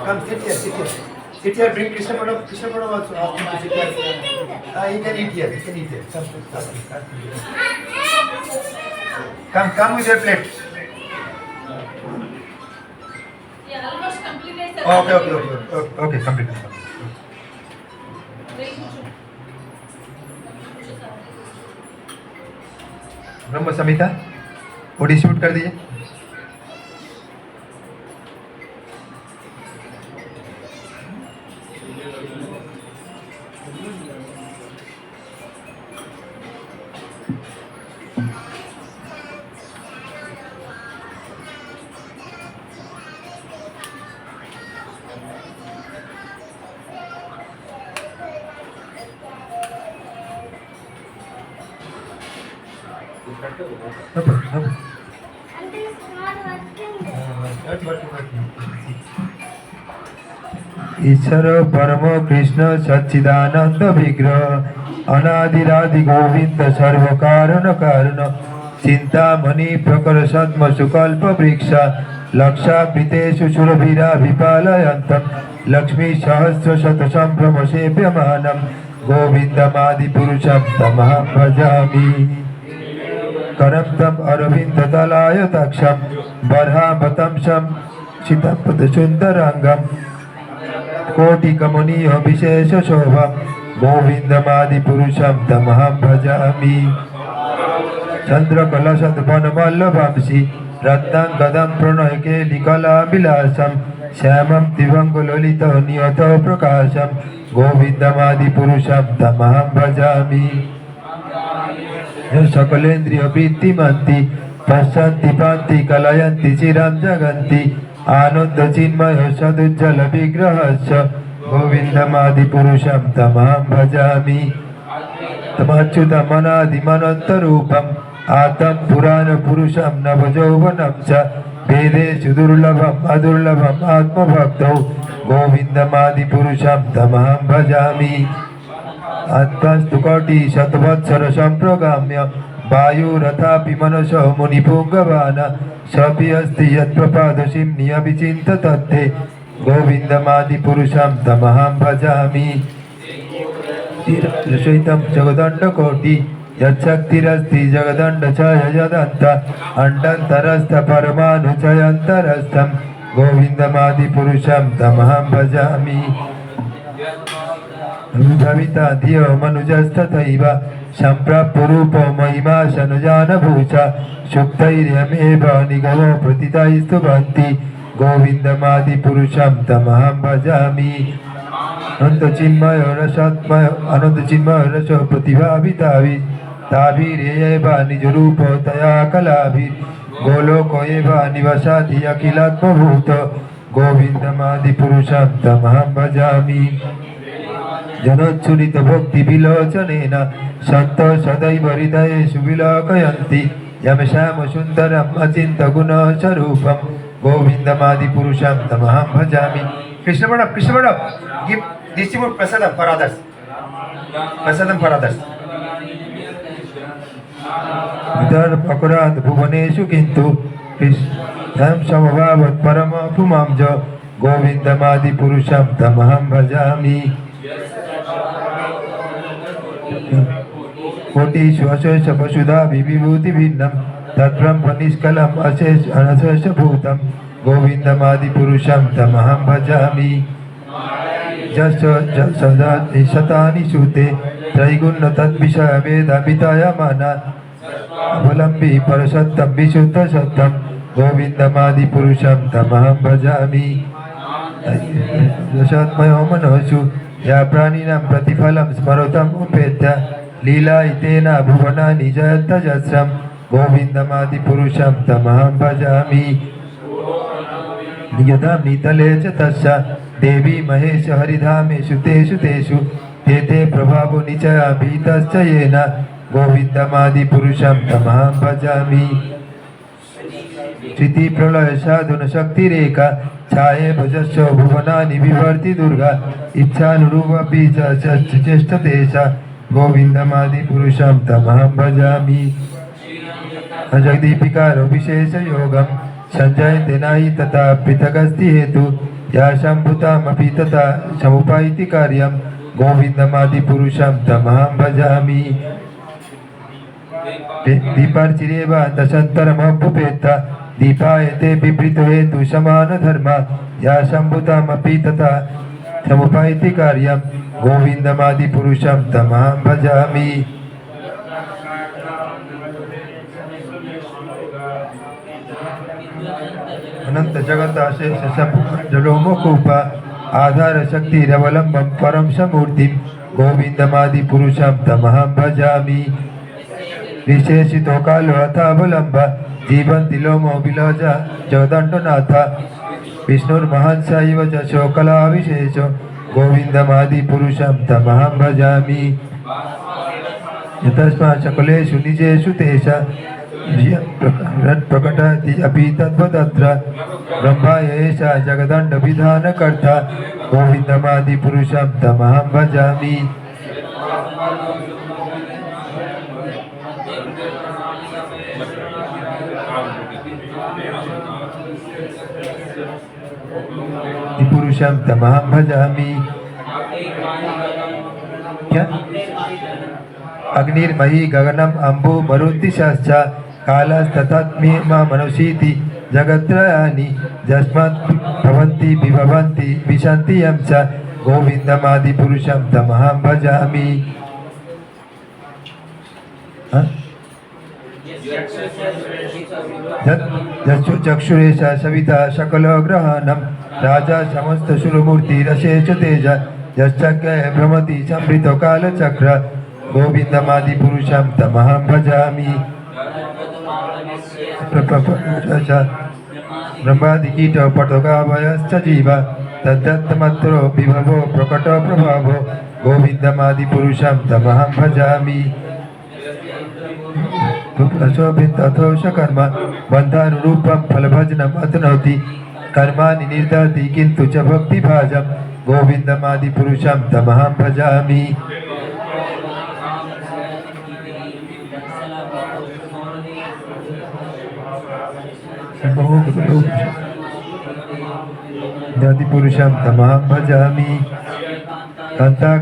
Come, sit here, sit here. Sit here, bring Krishna Padam also. Ask him to sit here. He can eat here, he can eat here. Come with your plate. Yeah, almost completed. Okay, complete. ब्रह्म संहिता वो distribute कर दीजिए. ईश्वर परम कृष्ण सच्चिदानंद विग्रह अनादिरादि गोविंद सर्व कारण कारण चिंतामणि प्रकर सद्म सुकल्प वृक्ष लक्षावृतेषु सुरभिरा विपालयन्तम् लक्ष्मी सहस्र शत संभ्रम सेव्यमानं गोविन्दमादिपुरुषं तमहं भजामि. करप्तम अरविंद दलाय तक्षम बर्हामतंसम चितपद सुंदरांगम कोटि कमनीय विशेष शोभम गोविंदमादि पुरुषम तमहं भजामि. चंद्र कलशद वनमल्लभंसि रत्नांगदं प्रणय केलिकला विलासम श्यामं दिवंग ललित नियत प्रकाशम गोविंदमादि पुरुषम तमहं भजामि. सकलेन्द्रिय वृत्तिमन्ति पश्यन्ति पान्ति कलयन्ति चिरं जगन्ति आनंद चिन्मय सदुज्जल विग्रहस्य गोविन्दमादिपुरुषं तमहं भजामि. तमच्युतमनादिमनन्तरूपम् आतं पुराणपुरुषं नवयौवनं च वेदेषु दुर्लभम् अदुर्लभम् आत्मभक्तौ गोविन्दमादिपुरुषं तमहं भजामि. आत्मस्तु कोटि शतवत्सर संप्रगाम्य वायुरथापि मनसो मुनिपुङ्गवान सपि अस्ति यत्प्रपादशिम्नि अभिचिन्त तत्ते गोविन्दमादिपुरुषं तमहं भजामि. रचयितं जगदण्डकोटि यच्छक्तिरस्ति जगदण्डछय यदन्त अण्डन्तरस्थ परमाणुचयन्तरस्थं गोविन्दमादिपुरुषं तमहं भजामि. भविता धियो मनुजस्तथैव सम्प्राप्तरूपो महिमा शनुजानभूषा सुप्तैर्यमेव निगमो प्रतितैस्तुवन्ति गोविन्दमादिपुरुषं तमहं भजामि. अनन्तचिन्मय रसात्मय अनन्तचिन्मय रसो प्रतिभाविताभि ताभिरेव निजरूपो तया कलाभि गोलोको एव निवसति अखिलात्मभूत गोविन्दमादिपुरुषं तमहं भजामि. जनोच्छुरित भक्ति विलोचनेन सन्त सदैव हृदयेषु विलोकयन्ति यम श्याम सुन्दरम् अचिन्त गुणस्वरूपं गोविन्दमादिपुरुषं तमहं भजामि. Krishna Madam, give distribute prasadam for others. Prasadam for others. Vidarbha अपराध भुवनेषु किन्तु कृष्णं समभावत् परमपुमां च गोविन्दमादिपुरुषं तमहं भजामि. कोटिषु अशेष वसुधा विभूति भिन्नं तद्ब्रह्म निष्कलम् अशेष अनशेष भूतं गोविन्दमादिपुरुषं तमहं भजामि. जस्य शतानि सूते त्रैगुण्य तद्विषय वेदमितायमान अवलम्बि परसत्तं विशुद्ध सत्तं गोविन्दमादिपुरुषं तमहं भजामि. दशात्मयो मनोषु या प्राणिनां प्रतिफलं स्मरतम् उपेत्य लीलायितेन भुवनानि जयत्यजस्रं गोविन्दमादिपुरुषं तमहं भजामि. यदा नीतले च तस्य देवी महेश हरिधामेषु तेषु तेषु ते ते प्रभावो निचया भीतश्च येन गोविन्दमादिपुरुषं तमहं भजामि. श्रुति प्रलय साधुन शक्तिरेका छाये भजस्व भुवनानि विवर्ति दुर्गा इच्छानुरूप बीज ज्येष्ठदेश गोविन्दमादिपुरुषं तमहं भजामि. जगदीपिकार विशेष योगं संजयते नाहि तथा पृथगस्ति हेतु या शम्भुतामपि तथा समुपायति कार्यं गोविन्दमादिपुरुषं तमहं भजामि दीपार्चिरेव दशन्तरमभ्युपेत्त दीपायते बिभृतो हेतु समानधर्म या शम्भुतामपि तथा समुपायति कार्यं गोविन्दमादिपुरुषं तमहं भजामि अनंत जगताशेष जलोमुकूप आधार शक्तिरवलंबं परम समूर्तिं गोविन्दमादिपुरुषं तमहं भजामि विशेषितो कालो अथावलम्ब जीवन्ति लोमो विलज जगदण्डनाथ विष्णुर्महंस इव च शोकलाविशेषो गोविन्दमादिपुरुषं तमहं भजामि यतस्मात् सकलेषु निजेषु तेषां प्रकटति अपि तद्वदत्र ब्रह्मा एषा जगदण्डविधानकर्ता गोविन्दमादिपुरुषं तमहं भजामि पुरुषं तमहं भजामि क्या अग्निर्मयी गगनम अम्बु मरुतिशाश्च कालस्तथात्म्ये मनुषीति जगत्रयानि यस्मात् भवन्ति विभवन्ति विशन्ति यं च गोविन्दमादिपुरुषं तमहं भजामि चक्षुरेश सविता सकलग्रहाणं राजा समस्तशूलमूर्तिरशेष तेज यश्चक्रे भ्रमति संवृतो कालचक्र गोविन्दमादिपुरुषं तमहं भजामि ब्रह्मादिकीट पटोगावयश्च जीव तद्दत्तमत्रो विभवो प्रकट प्रभावो गोविन्दमादिपुरुषं तमहं भजामि अशोभितोषकर्म बन्धानुरूपं फलभजनम् अतनोति कर्माणि निर्दहति किन्तु च भक्तिभाजं गोविन्दमादिपुरुषं तमहं भजामि आदिपुरुषं तमहं भजामि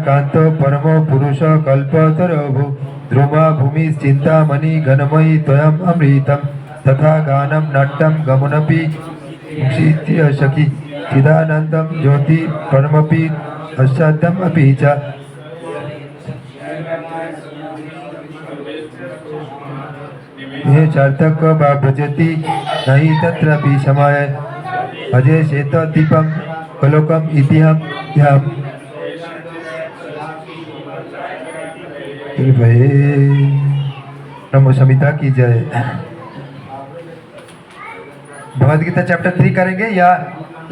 कान्तो परमो पुरुषो कल्पतरो ध्रुवा भूमिश्चिन्तामणि घनमयि त्वयम् अमृतं तथा गानं नाट्यं गमनपि सखि चिदानन्दं ज्योति परमपि असाध्यम् अपि च ये चार्थक वा भजति नहि तत्रापि समाय अजय शेत दीपम कलोकम इतिहम ह्याम ब्रह्म संहिता की जय। भगवद गीता चैप्टर 3 करेंगे या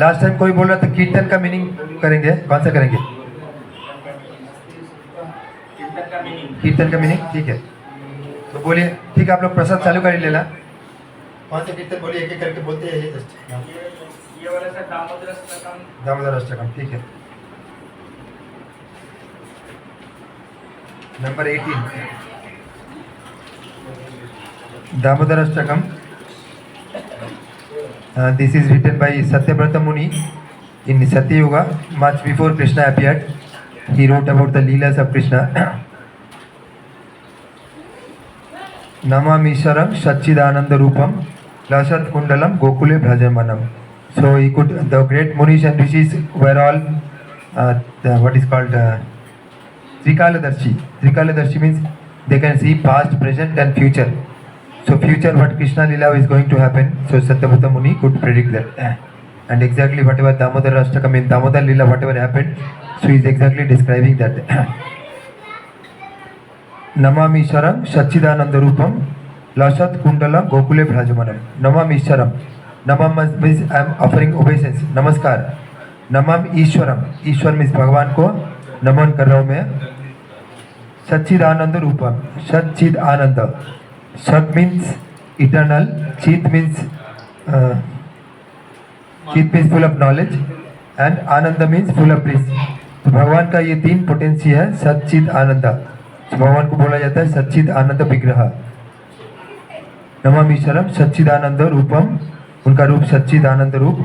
लास्ट टाइम कोई बोल रहा था कीर्तन का मीनिंग करेंगे, कौन सा करेंगे? कीर्तन का मीनिंग, ठीक है तो बोलिए। ठीक है, आप लोग प्रसाद चालू कर लेना। कौन सा कीर्तन बोलिए, एक एक करके बोलते हैं। ये वाला सर दामोदर अष्टकम। दामोदर अष्टकम, ठीक है। Number 18 Damodar Ashtakam. This is written by Satyavrata Muni in Satyuga, much before Krishna appeared. He wrote about the Leelas of Krishna. Namamisharam Satchidananda Rupam Lasat Kundalam Gokule Bhajamanam. So he could, the great Munis and Rishis were all what is called Trikaladarshi. Trikaladarshi means they can see past, present and future. So future what Krishna Leela is going to happen. So Satyavrata Muni could predict that. And exactly whatever Damodar Ashtakam in Damodar Leela, whatever happened, so he is exactly describing that. Namami Sharam Satchidananda Rupam Lasat Kundala Gokule Bhrajamanam. Namami Sharam. Namam means I am offering obeisance. Namaskar. Namam Ishwaram. Ishwar means Bhagwan ko नमन कर रहा हूँ मैं। सच्चिद आनंद रूपम, सच्चिद आनंद, सत means eternal, चित means full of knowledge and Anand means full of bliss. तो भगवान का ये तीन पोटेंसी है, सच्चिद आनंद। तो भगवान को बोला जाता है सच्चिद आनंद विग्रह। नमामि शरम सच्चिदानंद रूपम, उनका रूप सच्चिद आनंद रूप।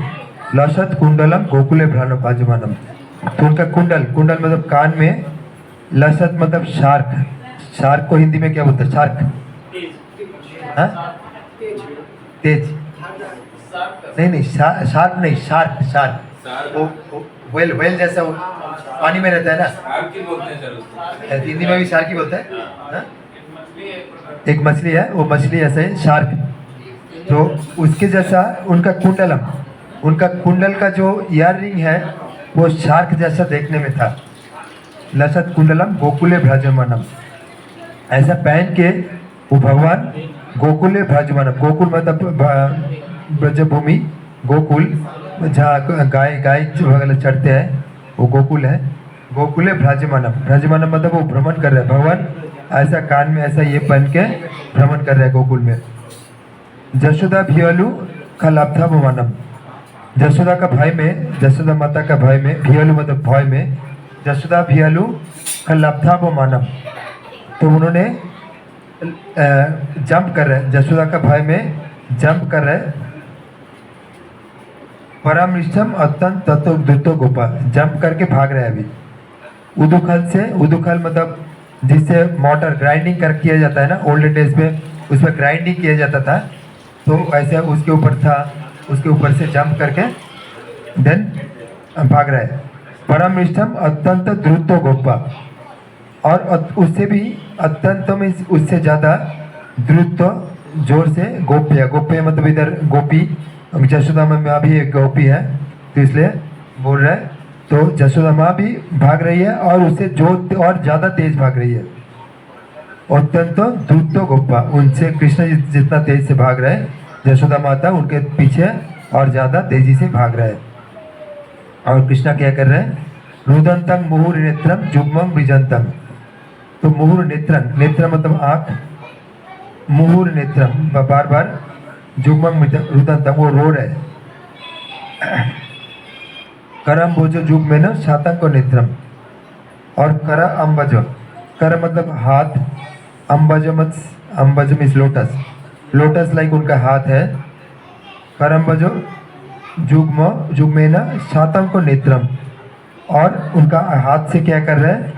लसत कुंडलम गोकुले भ्रानो पाजमानम। तो उनका कुंडल, कुंडल मतलब कान में, लसत मतलब शार्क, शार्क को हिंदी में क्या बोलते हैं? शार्क, हाँ? तेज, नहीं नहीं, शार्क नहीं, शार्क, शार्क वो वेल, वेल जैसा वो पानी में रहता है ना, शार्क ही बोलते हैं सर उसको। हिंदी में भी शार्क ही बोलता है, हाँ? एक मछली है, वो मछली ऐसे है शार्क। तो उसके जैसा उनका कुंडलम, उनका कुंडल का जो ईयर रिंग है वो शार्क जैसा देखने में था। लसत कुंडलम गोकुले भ्राजमानम, ऐसा पहन के वो भगवान गोकुले भ्राजमानम, गोकुल मतलब ब्रजभूमि, गोकुल जहाँ गाय गाय वगैरह चढ़ते हैं वो गोकुल है। गोकुले भ्राजमानम, भ्राजमानम मतलब वो भ्रमण कर रहे हैं, भगवान ऐसा कान में ऐसा ये पहन के भ्रमण कर रहे हैं गोकुल में। जशोदा भियलु का लाभथा भवानम, जशोदा का भाई में, जशोदा माता का भाई में, भियलु मतलब भय में, जशोदा भियलु का लाभथा भवानम, तो उन्होंने जंप कर रहे, जशोदा का भाई में जंप कर रहे, परामृष्टम अत्यंत तत्व दुतो गोपाल, जंप करके भाग रहे हैं अभी। उदुखल से, उदुखल मतलब जिससे मोटर ग्राइंडिंग कर किया जाता है ना, ओल्ड डेज में उसमें ग्राइंडिंग किया जाता था, तो ऐसे उसके ऊपर था, उसके ऊपर से जंप करके देन भाग रहा है। परमिष्टम अत्यंत द्रुतो गोपा, और उससे भी अत्यंत में उससे ज़्यादा द्रुत जोर से गोप्य, गोप्य मतलब इधर गोपी, जशोदा माँ भी एक गोपी है तो इसलिए बोल रहा है। तो जशोदा माँ भी भाग रही है और उससे जो और ज़्यादा तेज भाग रही है। अत्यंत द्रुत गोपा, उनसे कृष्ण जितना तेज से भाग रहे हैं, जशोदा माता उनके पीछे और ज़्यादा तेजी से भाग रहे हैं। और कृष्णा क्या कर रहे हैं? रुदंतम मुहुर नेत्रम जुग्मम ब्रिजंतम, तो मुहुर नेत्रम, नेत्र मतलब आँख, मुहुर नेत्रम बार बार, जुग्मम रुदंतम वो रो रहे। करम भोजो जुग में न शातंक नेत्रम, और करा अम्बज, कर मतलब हाथ, अम्बज मत, अम्बज मीन्स लोटस, लोटस लाइक उनका हाथ है। करम्बजो जुग्म, जुग्मेन शातंक नेत्रम, और उनका हाथ से क्या कर रहे हैं?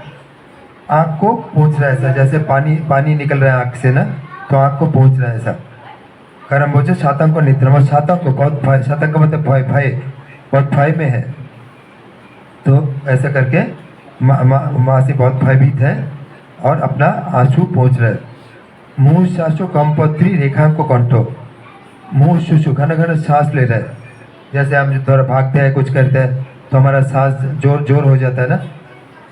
आँख को पोंछ रहा है ऐसा, जैसे पानी पानी निकल रहा है आँख से ना, तो आँख को पोंछ रहा है ऐसा। करम्बजो शातंक नेत्रम, और शातंक को बहुत भय, शातंक का मतलब भय, भय बहुत भय में है, तो ऐसा करके माँ से बहुत भयभीत है और अपना आंसू पोंछ रहे। मुँह शाशो कंपत्री रेखांको कंठो, मुँह शुशु घना घना सांस ले रहा है, जैसे हम जो थोड़ा भागते हैं कुछ करते हैं तो हमारा सांस जोर जोर हो जाता है ना,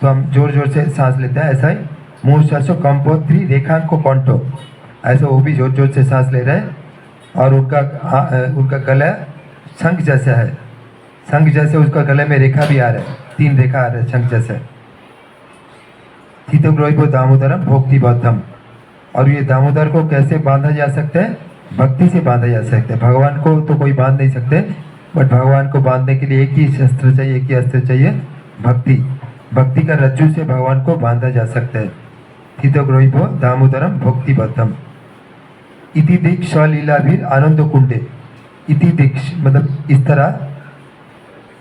तो हम जोर जोर से सांस लेते हैं, ऐसा ही मुँह शाशो कंपत्री रेखांको कंठो, ऐसा वो भी जोर जोर से सांस ले रहे हैं। और उनका गला शंख जैसा है, शंख जैसे उसका गले में रेखा भी आ रहा है, 3 रेखा आ रहा है शंख जैसे। थीतो ग्रोहिबो दामोदरम भोक्ति बद्धम, और ये दामोदर को कैसे बांधा जा सकता है? भक्ति से बांधा जा सकता है। भगवान को तो कोई बांध नहीं सकते, बट भगवान को बांधने के लिए एक ही शस्त्र चाहिए, एक ही अस्त्र चाहिए, भक्ति। भक्ति का रज्जु से भगवान को बांधा जा सकता है। थीतो ग्रोहिबो दामोदरम भोक्ति बद्धम। इति दिक् स्वलीला भी आनंद कुंडे, इति दिक् मतलब इस तरह,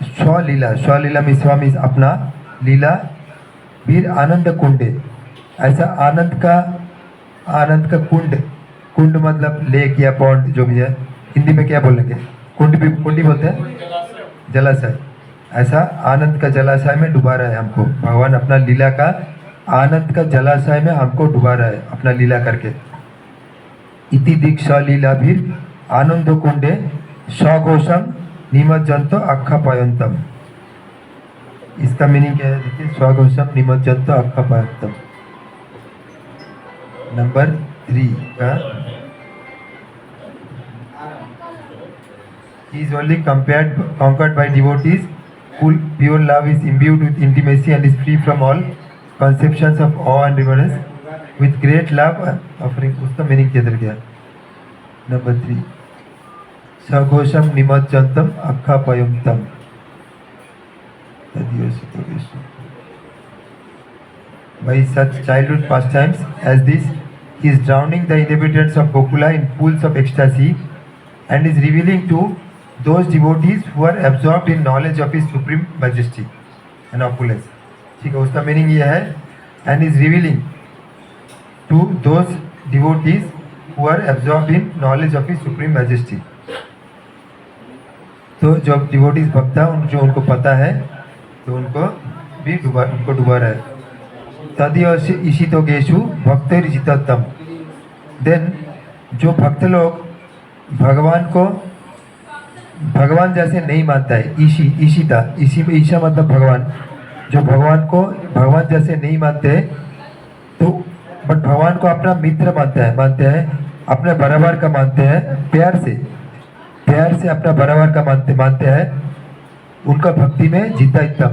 स्वलीला, स्वलीला में स्वामी अपना, लीला वीर आनंद कुंडे, ऐसा आनंद का कुंड, कुंड मतलब लेक या पॉन्ड जो भी है, हिंदी में क्या बोलेंगे? कुंड भी, कुंडी बोलते हैं, जलाशय, ऐसा आनंद का जलाशय में डुबा रहा है हमको भगवान, अपना लीला का आनंद का जलाशय में हमको डुबा रहा है अपना लीला करके। इति दिक् स्वलीला भी आनंद कुंडे स्वघोषम निमज्जंतो अक्षपायंतम, इसका मीनिंग क्या है? देखिए, स्वघोषम निमज्जंतो अक्षपायंतम। नंबर 3 का, he is only conquered by devotees, pure love is imbued with intimacy and is free from all conceptions of awe and reverence, with great love offering, उसका मीनिंग क्या गया? Number 3, सघोषम निमज्जंतम अक्षपायंतम। By such childhood pastimes as this, he is drowning the inhabitants of Gokula in pools of ecstasy and is revealing to those devotees who are absorbed in knowledge of His supreme majesty and opulence. ठीक है, उसका meaning ये है, and is revealing to those devotees who are absorbed in knowledge of His supreme majesty. तो जो devotees भक्त है जो उनको पता है तो उनको भी डुबा रहा है. तदीय ईशितो गेशु भक्तरिजितम. देन जो भक्त लोग भगवान जैसे नहीं मानता है, ईशा मतलब भगवान, जो भगवान जैसे नहीं मानते तो बट भगवान को अपना मित्र मानते हैं अपने बराबर का मानते हैं, प्यार से अपना बराबर का मानते हैं, उनका भक्ति में जीता एकदम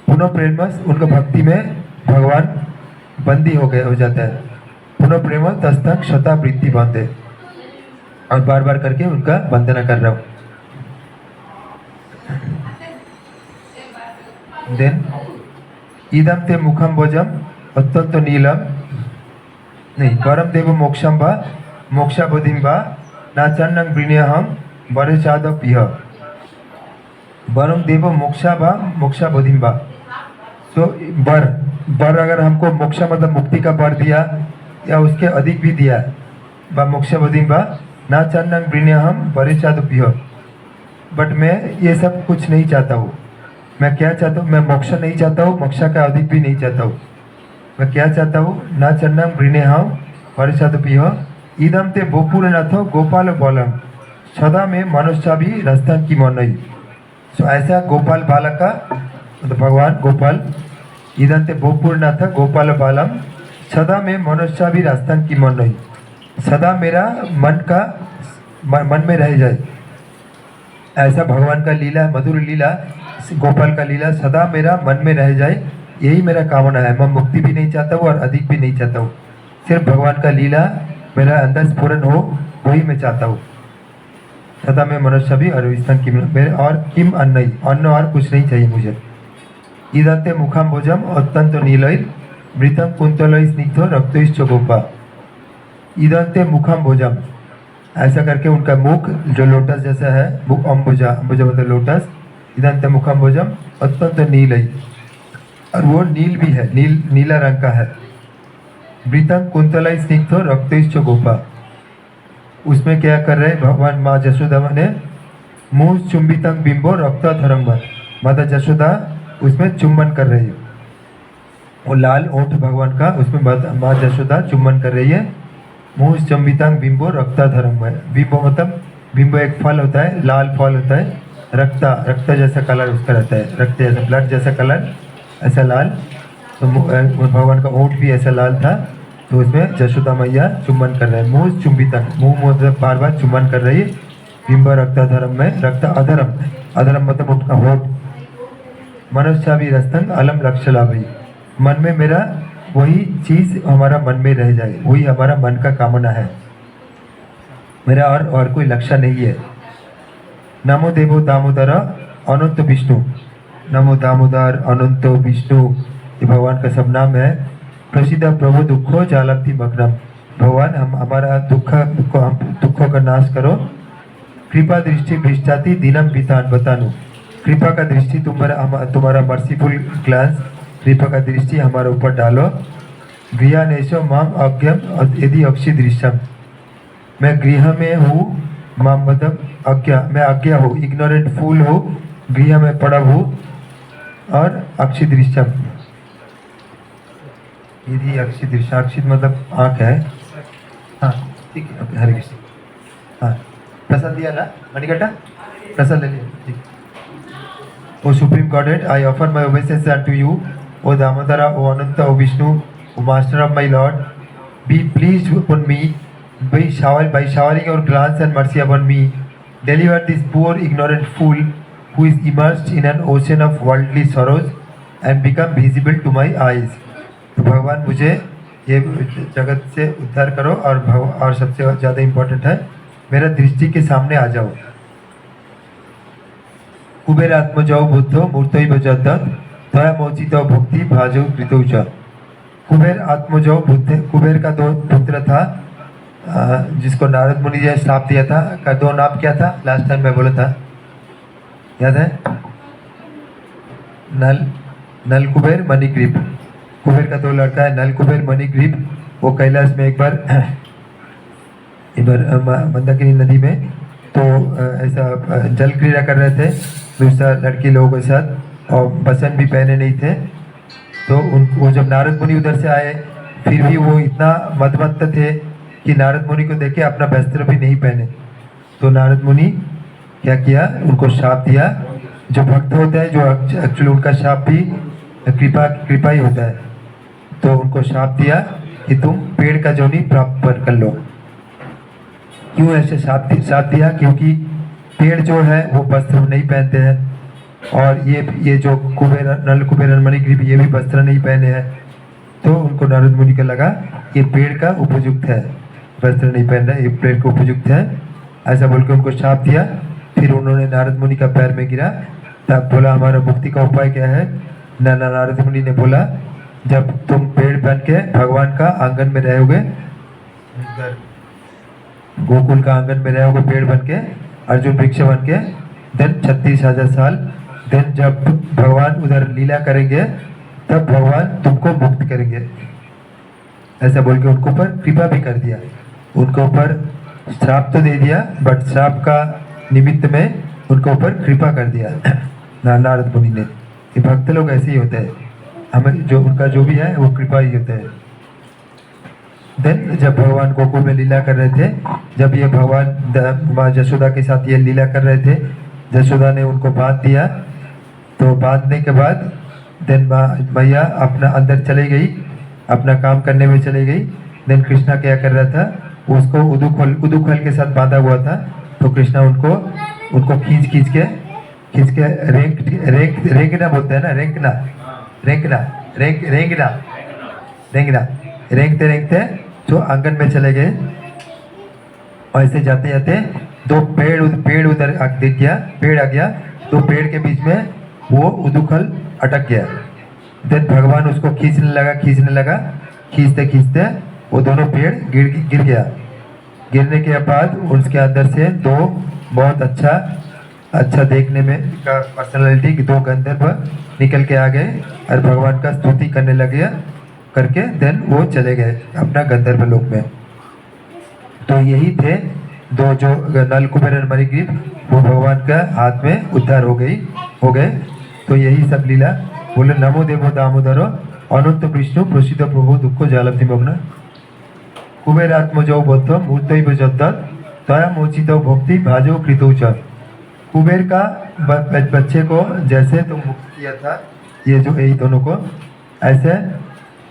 पुनः प्रेमस, उनका भक्ति में भगवान बंदी हो जाता है. पुनः प्रेम तस्तक शता वृत्ति बांधे, और बार बार करके उनका वंदना कर रहा हूँ. देन इदम ते मुखम भोजम अत्यंत नीलम नहीं परम देव मोक्षम बा मोक्षा बोधिम बा नाचन्नं वृण्यहम वरचाद पिह. परम देव मोक्षा बोधिम बा. सो बर अगर हमको मोक्षा मतलब मुक्ति का बर दिया या उसके अधिक भी दिया, बा मोक्षा बोधिम बा नाचन्नं वृण्यहम वरचाद पिह. बट मैं ये सब कुछ नहीं चाहता हूँ. मैं क्या चाहता हूँ? मैं मोक्ष नहीं चाहता हूँ, मोक्षा का अधिक भी नहीं चाहता हूँ. मैं क्या चाहता हूँ? ना चन्नम वृण्यहम वरचाद पिह. इदम ते गोपुरनाथ गोपाल बलम सदा में मनुष्य भी राजस्थान की मन नहीं. सो ऐसा गोपाल बालक का मतलब भगवान गोपाल, इदम ते गोपुरनाथ गोपाल बालम सदा में मनुष्य भी राजस्थान की मन नहीं. सदा मेरा मन में रह जाए, ऐसा भगवान का लीला, मधुर लीला, गोपाल का लीला सदा मेरा मन में रह जाए, यही मेरा कामना है. मैं मुक्ति भी नहीं चाहता हूँ और अधिक भी नहीं चाहता हूँ. सिर्फ भगवान का लीला मेरा अंदर स्फुरन हो, वही मैं चाहता हूँ. सदा में मनुष्य भी और स्थान की मेरे और किम अन्न और कुछ नहीं चाहिए मुझे. इदंते मुखम भोजम अत्यंत नीलैर मृतम कुंतलै स्निग्धो रक्तैश्च गोपा. इदंते मुखम भोजम, ऐसा करके उनका मुख जो लोटस जैसा है, मुख अंबुजा मतलब लोटस. इदंत मुखम भोजम अत्यंत नील, और वो नील भी है, नीला रंग का है. मृतम कुंतलै स्निग्धो रक्तैश्च गोपा. उसमें क्या कर रहे भगवान माँ जशोदा ने मुंह चुंबितंग बिंबो रक्तधरम. माता जशोदा उसमें चुम्बन कर रही है, वो लाल ओंठ भगवान का, उसमें माँ जशोदा चुम्बन कर रही है. मुंह चुंबितंग बिंबो रक्तधरम. बिंबो मतलब बिंबो एक फल होता है, लाल फल होता है. रक्त जैसा कलर उसका रहता है, रक्त जैसा ब्लड जैसा कलर, ऐसा लाल. तो भगवान का ओंठ भी ऐसा लाल था. तो उसमें जशोदा मैया चुम्बन कर रहे हैं. मुंह चुंबितंग, मुंह मतलब बार बार चुम्बन कर रही है. बिंब रक्तधरम में रक्त अधरम मतलब उनका होठ. मनुष्य भी रस्तंग अलम लक्ष्य लाभ. मन में मेरा वही चीज हमारा मन में रह जाए, वही हमारा मन का कामना है, मेरा और कोई लक्ष्य नहीं है. नमो देवो दामोदर अनंत विष्णु. नमो दामोदर अनंत विष्णु, ये भगवान का सब नाम है. प्रसिद्ध प्रभु दुखो जालब्धि मग्नम. भगवान हम हमारा दुखों का नाश करो. कृपा दृष्टि भ्रष्टाति दीनम पितान बतानु. कृपा का दृष्टि तुम्हारा मर्सीफुल ग्लांस, कृपा का दृष्टि हमारे ऊपर डालो. गृहानेशो माम अज्ञम यदि अक्षी दृश्यम. मैं गृह में हूँ, माम मतलब मैं अज्ञा हूँ, इग्नोरेंट फूल हूँ, गृह में पड़ा हूँ. और अक्षी दृश्यम, यदि अक्षी दृश्य, अक्षित मतलब आँख है. हाँ ठीक है, हरे कृष्ण. हाँ प्रसाद दिया ना मणिकट्टा, प्रसाद ले लिया. ठीक. O Supreme Godhead, I offer my obeisances unto you, O Damodara, O Ananta, O Vishnu, O Master of my Lord. Be pleased upon me by showering your glance and mercy upon me. Deliver this poor ignorant fool who is immersed in an ocean of worldly sorrows and become visible to my eyes. तो भगवान मुझे ये जगत से उद्धार करो और सबसे ज़्यादा इम्पोर्टेंट है मेरा दृष्टि के सामने आ जाओ. कुबेर आत्मजौ बुद्धो मूर्तैव जद्दत् त्वया मोचितो भक्ति भाजौ कृतौ च. कुबेर आत्मजौ बुद्ध, कुबेर का दो पुत्र था, जिसको नारद मुनि ने श्राप दिया था, का दो नाम क्या था लास्ट टाइम मैं बोला था, याद है? नल कुबेर मणिग्रीव। कुबेर का दो लड़का है, नल कुबेर मणिग्रीव। वो कैलाश में एक बार मंदाकिनी नदी में तो ऐसा जल क्रीड़ा कर रहे थे दूसरा लड़की लोगों के साथ, और बसन भी पहने नहीं थे। तो वो जब नारद मुनि उधर से आए, फिर भी वो इतना मदमस्त थे कि नारद मुनि को देखे अपना वस्त्र भी नहीं पहने। तो नारद मुनि क्या किया, उनको शाप दिया। जो भक्त होता है, जो एक्चुअली उनका शाप भी कृपा ही होता है, तो उनको शाप दिया कि तुम पेड़ का जोनी प्राप्त कर लो। क्यों ऐसे शाप दिया? क्योंकि पेड़ जो है वो वस्त्र नहीं पहनते हैं, और ये जो कुबेर नल कुबेर मणिग्रीव ये भी वस्त्र नहीं पहने हैं। तो उनको नारद मुनि को लगा ये पेड़ का उपयुक्त है, वस्त्र नहीं पहनना, ये पेड़ का उपयुक्त है, ऐसा बोल के उनको शाप दिया। फिर उन्होंने नारद मुनि का पैर में गिरा, तब बोला हमारा मुक्ति का उपाय क्या है? नारद मुनि ने बोला जब तुम पेड़ बन के भगवान का आंगन में रहोगे, गोकुल का आंगन में रहोगे पेड़ बन के, अर्जुन वृक्ष बन के, देन 36,000 साल, देन जब भगवान उधर लीला करेंगे तब भगवान तुमको मुक्त करेंगे। ऐसा बोल के उनको ऊपर कृपा भी कर दिया। उनको ऊपर श्राप तो दे दिया, बट श्राप का निमित्त में उनको ऊपर कृपा कर दिया नारद मुनि ने। ये भक्त लोग ऐसे ही होते हैं, हमें जो उनका जो भी है वो कृपा ही होता है। देन जब भगवान गोकुल में लीला कर रहे थे, जब ये भगवान माँ यशोदा के साथ ये लीला कर रहे थे, यशोदा ने उनको बांध दिया। तो बांधने के बाद देन मैया अपना अंदर चली गई, अपना काम करने में चली गई। देन कृष्णा क्या कर रहा था, उसको उदुखल के साथ बांधा हुआ था। तो कृष्णा उनको खींच के रेंगना बोलते हैं ना, रेंगते तो आंगन में चले गए। और ऐसे जाते जाते दो पेड़ उधर दिख गया, पेड़ आ गया, तो पेड़ के बीच में वो उदुखल अटक गया। देन भगवान उसको खींचने लगा, खींचते वो दोनों पेड़ गिर गया। गिरने के बाद उसके अंदर से दो बहुत अच्छा देखने में का पर्सनालिटी दो गंधर्व निकल के आ गए और भगवान का स्तुति करने लगे करके देन वो चले गए अपना गंधर्व लोक में। तो यही थे दो जो नल कुबेर और मणिग्रीव, वो भगवान का हाथ में उद्धार हो गए। तो यही सब लीला। बोले नमो देवो दामोदरो अनंत विष्णु प्रसिद्ध प्रभु दुख जालति मग्न कुबेरात्मजो बद्ध मूर्तैव जद्दत् तया मोचित भक्ति भाजो कृतौ च। कुबेर का बच्चे को जैसे तुम मुक्त किया था, ये जो यही दोनों को ऐसे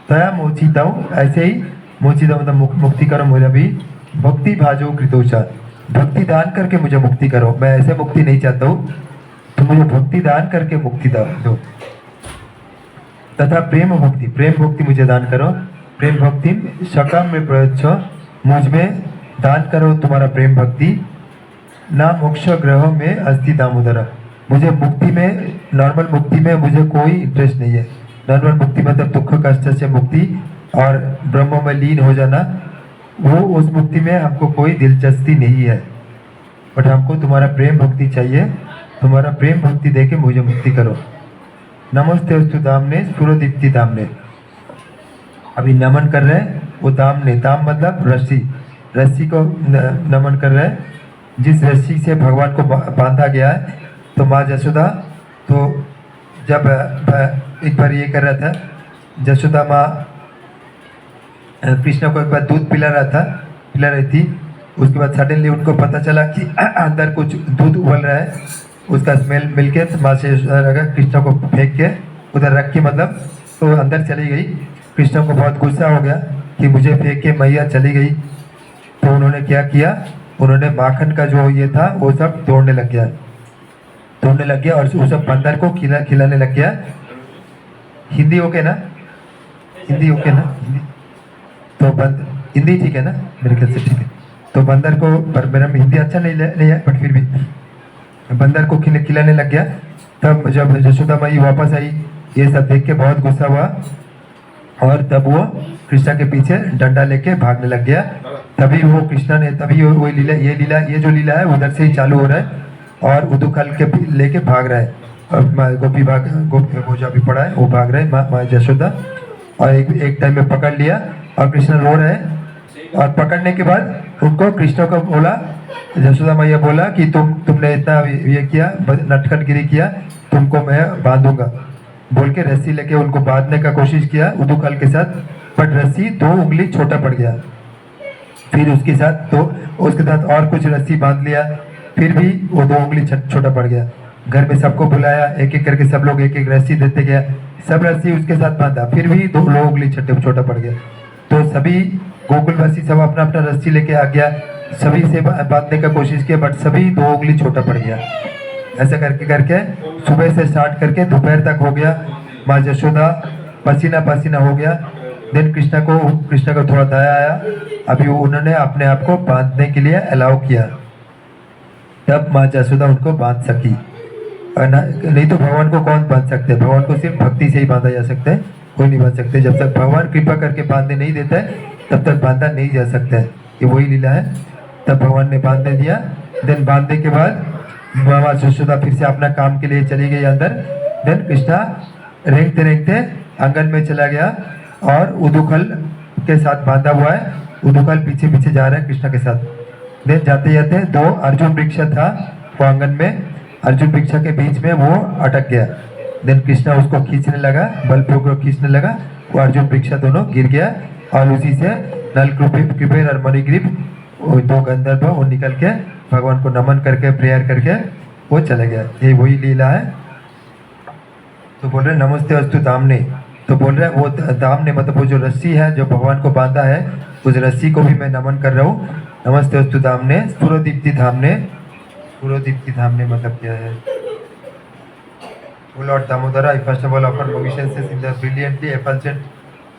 तया मोचित, ऐसे ही मोचित मतलब मुक्ति करो मुझे भी, भक्ति भाजो कृतौ च, भक्ति दान करके मुझे मुक्ति करो। मैं ऐसे मुक्ति नहीं चाहता हूँ, तो मुझे भक्ति दान करके मुक्ति दो। तथा प्रेम भक्ति मुझे दान करो। प्रेम भक्ति सकम में प्रयच्छ, मुझ में दान करो तुम्हारा प्रेम भक्ति। ना मोक्ष ग्रह में अस्ति दामोदर, मुझे मुक्ति में, नॉर्मल मुक्ति में मुझे कोई इंटरेस्ट नहीं है। नॉर्मल मुक्ति मतलब दुख कष्ट से मुक्ति और ब्रह्म में लीन हो जाना, वो उस मुक्ति में हमको कोई दिलचस्पी नहीं है। बट हमको तुम्हारा प्रेम भक्ति चाहिए, तुम्हारा प्रेम भक्ति देके मुझे मुक्ति करो। नमस्ते अस्तु दामने स्फुरदीप्ति दामने। अभी नमन कर रहे हैं वो दामने, दाम मतलब रस्सी को नमन कर रहे हैं, जिस रस्सी से भगवान को बांधा गया है। तो माँ यशोदा तो जब एक बार ये कर रहा था, यशोदा माँ कृष्ण को एक बार दूध पिला रही थी। उसके बाद सडनली उनको पता चला कि अंदर कुछ दूध उबल रहा है, उसका स्मेल मिलके तो माँ से कृष्ण को फेंक के उधर रख के, मतलब तो अंदर चली गई। कृष्ण को बहुत गुस्सा हो गया कि मुझे फेंक के मैया चली गई। तो उन्होंने क्या किया, उन्होंने माखन का जो ये था वो सब तोड़ने लग गया और उस सब बंदर को खिलाने लग गया। हिंदी ओके ना? हिंदी तो हिंदी ठीक है ना? मेरे ख्याल से ठीक है। तो बंदर को, पर मेरा हिंदी अच्छा नहीं है, बट फिर भी बंदर को खिलाने लग गया। तब जब यशोदा माई वापस आई, ये सब देख के बहुत गुस्सा हुआ। और तब वो कृष्णा के पीछे डंडा लेके भागने लग गया। तभी वो कृष्णा ने तभी वो लीला ये जो लीला है उधर से ही चालू हो रहा है और उदुखल के लेके भाग रहा है। और गोपी वो जो अभी पड़ा है वो भाग रहे हैं माँ यशोदा और एक टाइम में पकड़ लिया और कृष्ण रो रहे हैं। और पकड़ने के बाद उनको कृष्ण को बोला, यशोदा मैया बोला कि तुमने इतना ये किया, नटखटगिरी किया, तुमको मैं बांधूंगा बोल के रस्सी लेके उनको बांधने का कोशिश किया उदुखल के साथ, बट रस्सी 2 उंगली छोटा पड़ गया। फिर उसके साथ और कुछ रस्सी बांध लिया, फिर भी वो 2 उंगली छोटा पड़ गया। घर में सबको बुलाया, एक एक करके सब लोग एक एक रस्सी देते गया, सब रस्सी उसके साथ बांधा, फिर भी 2 उंगली छोटा पड़ गया। तो सभी गोकुलवासी सब अपना अपना रस्सी लेके आ गया, सभी से बांधने का कोशिश किया, बट सभी 2 उंगली छोटा पड़ गया। ऐसा करके करके सुबह से स्टार्ट करके दोपहर तक हो गया। माँ यशोदा पसीना पसीना हो गया। देन कृष्णा को थोड़ा दया आया, अभी उन्होंने अपने आप को बांधने के लिए अलाउ किया, तब माँ यशोदा उनको बांध सकी। नहीं तो भगवान को कौन बांध सकते हैं? भगवान को सिर्फ भक्ति से ही बांधा जा सकता है, कोई नहीं बांध सकते। जब तक भगवान कृपा करके बांधने नहीं देता है तब तक बांधा नहीं जा सकता है। ये वही लीला है। तब भगवान ने बांध दिया। देन बांधने के बाद माँ यशोदा फिर से अपना काम के लिए चली गई अंदर। देन कृष्णा रेंगते रेंगते आंगन में चला गया और उदुखल के साथ बांधा हुआ है। उदुखल पीछे पीछे जा रहा है कृष्णा के साथ। देन जाते जाते 2 अर्जुन वृक्ष था वो आंगन में, अर्जुन वृक्ष के बीच में वो अटक गया। देन कृष्णा उसको खींचने लगा, बलपूर्वक खींचने लगा, वो अर्जुन वृक्ष दोनों गिर गया और उसी से नल कृपेर और मणिग्रीव 2 गंधर्व वो निकल के भगवान को नमन करके प्रेयर करके वो चले गया। ये वही लीला है। तो बोल रहे नमस्ते अस्तु धामने, तो बोल रहे वो धामने मतलब वो जो रस्सी है जो भगवान को बांधा है, उस रस्सी को भी मैं नमन कर रहा हूँ। नमस्ते अस्तु धामने स्फुरोदीप्ति धामने। स्फुरोदीप्ति धामने मतलब क्या है? O Lord Damodara, I first of all offer obeisances in the brilliantly effulgent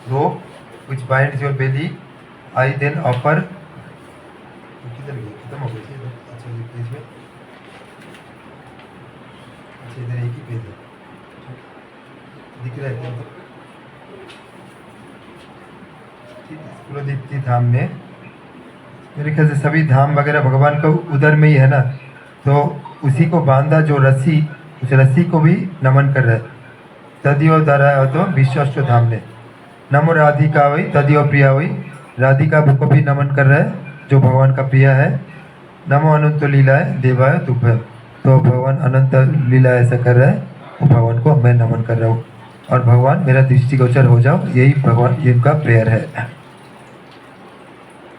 robe which binds your belly. I then offer किधर गई? खत्म हो गई थी। अच्छा ये पेज में, अच्छा इधर एक ही पेज है, दिख रहा है। ठीक है, स्फुरोदीप्ति धाम में मेरे ख्याल से सभी धाम वगैरह भगवान को उधर में ही है ना, तो उसी को बांधा जो रस्सी, उस रस्सी को भी नमन कर रहे हैं। तदियो दरा तो विश्वष्ट धाम ने नमो राधिका वही तदियो प्रिया वही, राधिका को भी नमन कर रहे हैं जो भगवान का प्रिया है। नमो अनंत लीलाए देवाय तुभ्य, तो भगवान अनंत लीला ऐसा कर रहे हैं, वो भगवान को मैं नमन कर रहा हूँ और भगवान मेरा दृष्टिगोचर हो जाओ, यही भगवान इनका प्रेयर है।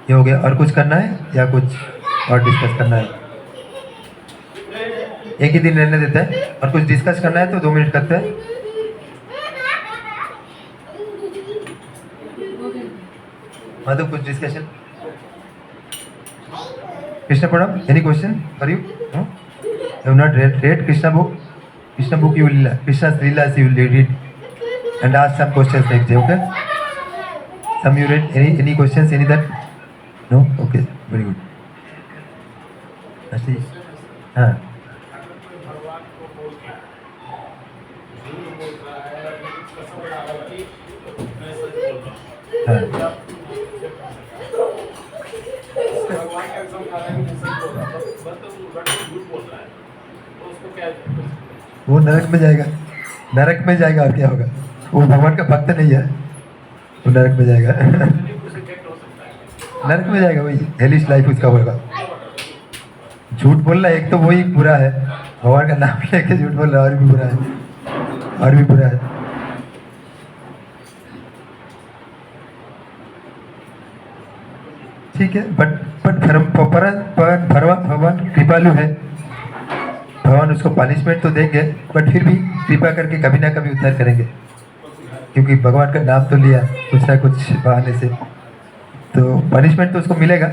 ये हो गया। और कुछ करना है या कुछ और डिस्कस करना है? एक ही दिन रहने देता है। और कुछ डिस्कस करना है तो 2 मिनट करते हैं। माधव कुछ डिस्कशन? कृष्ण पढ़म, any question for you? No, you not read Krishna book you will Krishna's Leelas you will read and ask some questions next day, okay? Some you read, any questions, any that? No? Okay, very good. Actually, हाँ हाँ वो नरक में जाएगा, नरक में जाएगा और क्या होगा? वो भगवान का भक्त नहीं है, वो नरक में जाएगा। नरक में जाएगा, वही हेलिश लाइफ उसका होगा। झूठ बोलना एक तो वही बुरा है, भगवान का नाम लेके झूठ बोलना और भी बुरा है, और भी बुरा है। ठीक है, बट भगवान कृपालु है, भगवान उसको पनिशमेंट तो देंगे बट फिर भी कृपा करके कभी ना कभी उद्धार करेंगे, क्योंकि भगवान का नाम तो लिया कुछ ना कुछ बहाने से, तो पनिशमेंट तो उसको मिलेगा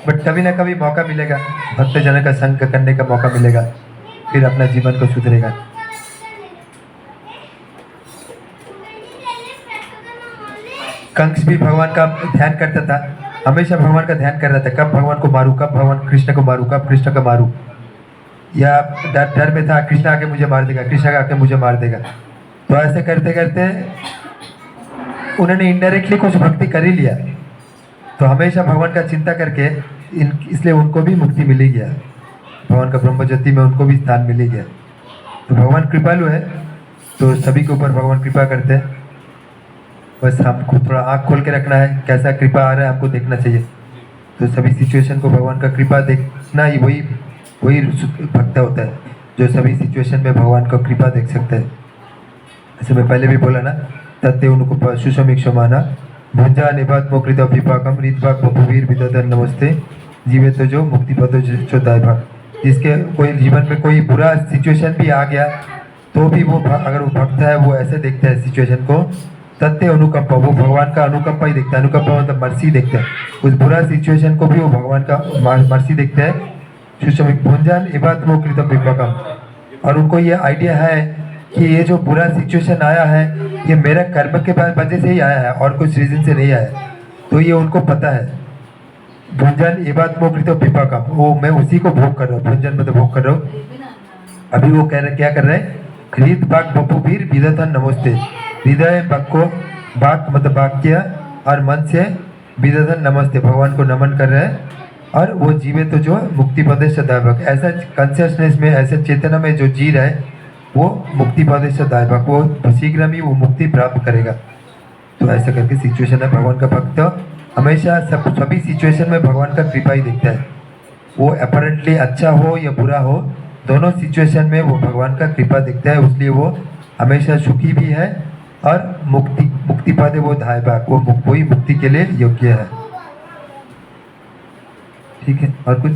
बट कभी ना कभी मौका मिलेगा, भक्तजन का संग करने का मौका मिलेगा, फिर अपना जीवन को सुधरेगा। कंस भी भगवान का ध्यान करता था, हमेशा भगवान का ध्यान कर रहा था, कब भगवान को मारूं, कब भगवान कृष्ण को मारूं, कब कृष्ण को मारूं, या डर में था कृष्ण आके मुझे मार देगा, कृष्ण आके मुझे मार देगा। तो ऐसे करते करते उन्होंने इनडायरेक्टली कुछ भक्ति कर ही लिया, तो हमेशा भगवान का चिंता करके इसलिए उनको भी मुक्ति मिल ही गया, भगवान का ब्रह्मज्योति में उनको भी स्थान मिल ही गया। तो भगवान कृपालु है, तो सभी के ऊपर भगवान कृपा करते हैं। बस हमको थोड़ा आँख खोल के रखना है, कैसा कृपा आ रहा है हमको देखना चाहिए। तो सभी सिचुएशन को भगवान का कृपा देखना ही वही भक्त होता है, जो सभी सिचुएशन में भगवान का कृपा देख सकता है। जैसे मैं पहले भी बोला ना, तत्ते उनको सुषमीक्षमाना भुंजा निभात मोकृत विपाकम रीतभाग बपुवीर विदधन नमस्ते जीवे तो जो मुक्ति पदो जो दाय भाग। जिसके कोई जीवन में कोई बुरा सिचुएशन भी आ गया तो भी वो अगर वो भक्त है वो ऐसे देखता है सिचुएशन को, तत्ते अनुकंपा, वो भगवान का अनुकंपा ही देखता है। अनुकंपा मतलब मर्सी देखता है, उस बुरा सिचुएशन को भी वो भगवान का मर्सी देखता है। सुषमिक भुंजन इबात मोकृत विपाकम, और उनको ये आइडिया है कि ये जो बुरा सिचुएशन आया है ये मेरा कर्म के वजह से ही आया है और कुछ रीजन से नहीं आया, तो ये उनको पता है। भुंजन इबात मोकृत विपाकम, वो मैं उसी को भोग कर रहा हूँ, भुंजन मतलब भोग कर रहा हूँ। अभी वो कह रहे क्या कर रहे हैं, हृद बाग बपुवीर विदधन नमस्ते, हृदय को बाग मतलब वाक्य और मन से विदधन नमस्ते भगवान को नमन कर रहे हैं। और वो जीवे तो जो मुक्ति पदे सदाभक, ऐसा कॉन्शियसनेस में ऐसे चेतना में जो जी रहा है वो मुक्ति पदे सदाभक, वो शीघ्र ही वो मुक्ति प्राप्त करेगा। तो ऐसा करके सिचुएशन है। भगवान का भक्त हमेशा सभी सिचुएशन में भगवान का कृपा ही देखता है, वो अपरेंटली अच्छा हो या बुरा हो, दोनों सिचुएशन में वो भगवान का कृपा देखता है। इसलिए वो हमेशा सुखी भी है और मुक्ति पादे वो धायभाग, वो वही मुक्ति के लिए योग्य है। ठीक है, और कुछ?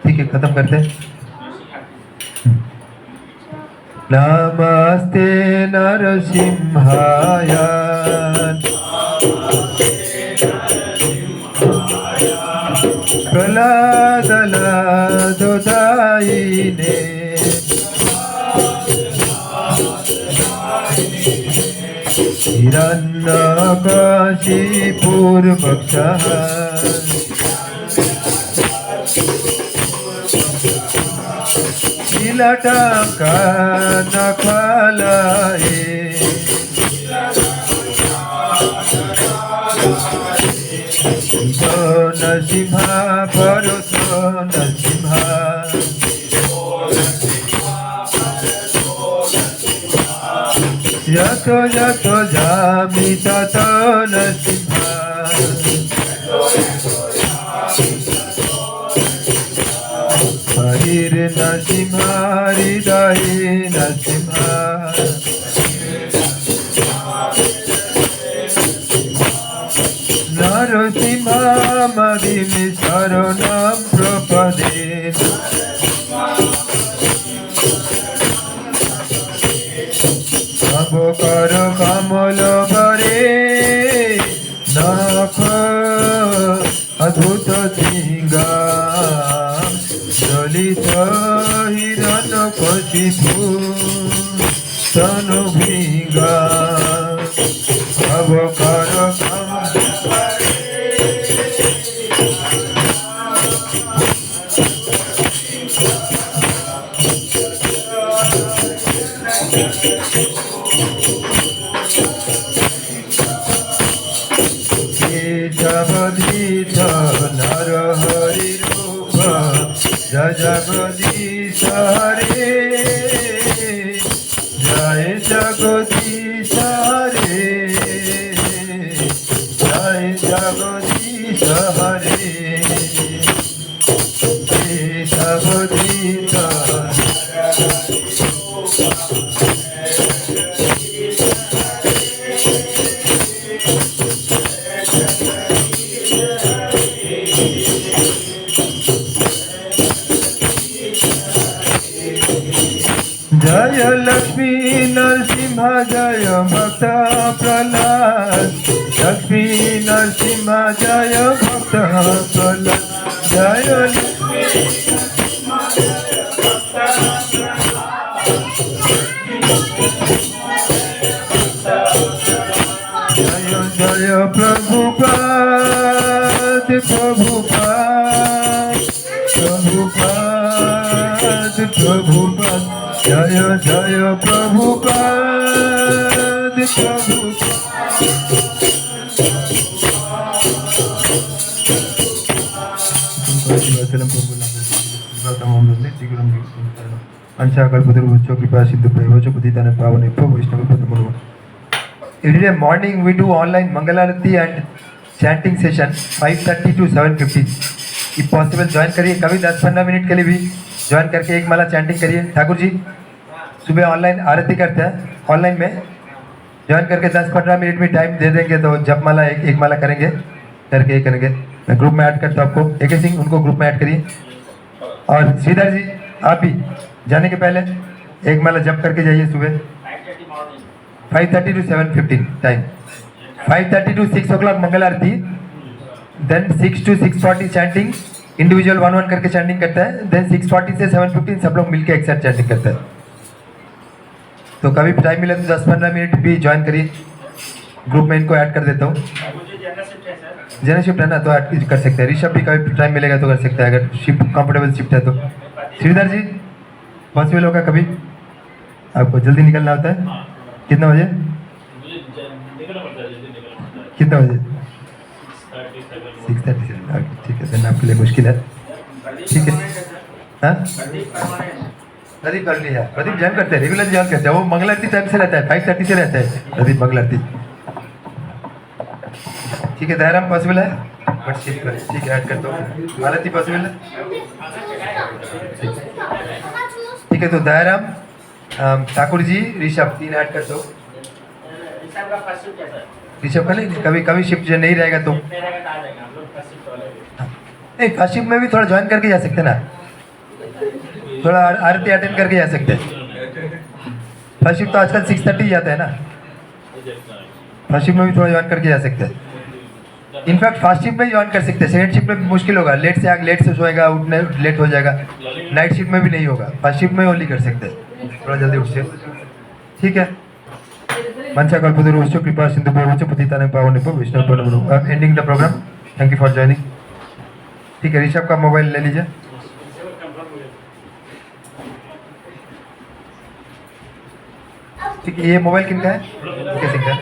ठीक है, खत्म करते हैं। नमस्ते नरसिंहाय प्रहलादलादोदायिने हिरण्यकशिपूर्वक्षः शीलटङ्कनखलये नरसिंह भरतो नरसिंह यतो यतो जामि ततो नरसिंह हरिर्नरसिंह हृदये नरसिंह नरसिंहमदिनि शरणं प्रपदे कर कमल भरे नख अद्भुत सिंगा दलित हिरण्यकशिपु तनु भृंगा अब कर कमल जगदीश नर हरि रूप जय जगदीश हरे जय जगदीश हरे जय जगदीश हरे जगदीश जय लक्ष्मी नरसिंह जय भक्त प्रहलाद, लक्ष्मी नरसिंह जय भक्त प्रहलाद, जय लक्ष्मी जय जय प्रभुपाद प्रभुपाद प्रभुपाद प्रभुपाद जय जय Prabhupada Prabhupada. Anshakalapadurvascha kripa siddhubhayavacha patitanam pavanebhyo vaishnavabhyo namo namaः. Every day morning we do online Mangalarati and chanting session 5:30 to 7:15. If possible join करिए, कभी 10-15 मिनट के लिए भी ज्वाइन करके एक माला चैंटिंग करिए। ठाकुर जी सुबह ऑनलाइन आरती करते हैं, ऑनलाइन में ज्वाइन करके 10-15 मिनट में टाइम दे देंगे तो जप माला एक माला करेंगे, करके करेंगे। मैं ग्रुप में ऐड करता हूँ आपको, AK सिंह उनको ग्रुप में ऐड करिए। और श्रीधर जी आप भी जाने के पहले एक माला जप करके जाइए सुबह 5:30 to 7:15 टाइम। 5:30 to 6 o'clock मंगल आरती, देन 6 to 6:40 चैंटिंग, इंडिविजुअल 1-1 करके चैंटिंग करता है, देन 6:40 से 7:15 सब लोग मिलके एक साथ चैंटिंग करते हैं। तो कभी टाइम मिले तो 10-15 मिनट भी ज्वाइन करिए, ग्रुप में इनको ऐड कर देता हूँ। जनरल शिफ्ट है ना तो ऐड कर सकते हैं। ऋषभ भी कभी टाइम मिलेगा तो कर सकता है अगर शिफ्ट कंफर्टेबल शिफ्ट है तो। श्रीधर जी पॉसिबल होगा कभी आपको जल्दी निकलना होता है? कितना बजे? कितना बजे? 6:37। ठीक है, देन आपके लिए मुश्किल है। ठीक है, हाँ प्रदीप कर लिया, प्रदीप ज्वाइन करते हैं, रेगुलर ज्वाइन करते हैं। वो मंगल आरती टाइम से रहता है, 5:30 से रहता है प्रदीप मंगल आरती। ठीक है, दयाराम पॉसिबल है? बट ठीक है, ऐड कर दो। मालती पॉसिबल है? ठीक है, तो दयाराम, ठाकुर जी, ऋषभ 3 ऐड कर दो। ऋषभ का नहीं, कभी कभी शिफ्ट नहीं रहेगा तो नहीं, फर्स्ट शिफ्ट में भी थोड़ा ज्वाइन करके जा सकते हैं ना, थोड़ा आरती अटेंड करके जा सकते हैं। फर्स्ट शिफ्ट तो आजकल 6:30 जाता है ना, फर्स्ट शिफ्ट में भी थोड़ा ज्वाइन करके जा सकते हैं। इनफैक्ट फर्स्ट शिफ्ट में ज्वाइन कर सकते हैं, सेकंड शिफ्ट में मुश्किल होगा, लेट से सोएगा, उठने लेट हो जाएगा। नाइट शिफ्ट में भी नहीं होगा, फर्स्ट शिफ्ट में ओनली कर सकते हैं, थोड़ा जल्दी उठिए। ठीक है, Manchakalapadurvascha kripa siddhubhayavacha patitanam pavanebhyo vaishnavabhyo namo नमः। Ending the program, thank you for joining. ठीक है, ऋषभ का मोबाइल ले लीजिए। ठीक है, ये मोबाइल किनका है? किसी का?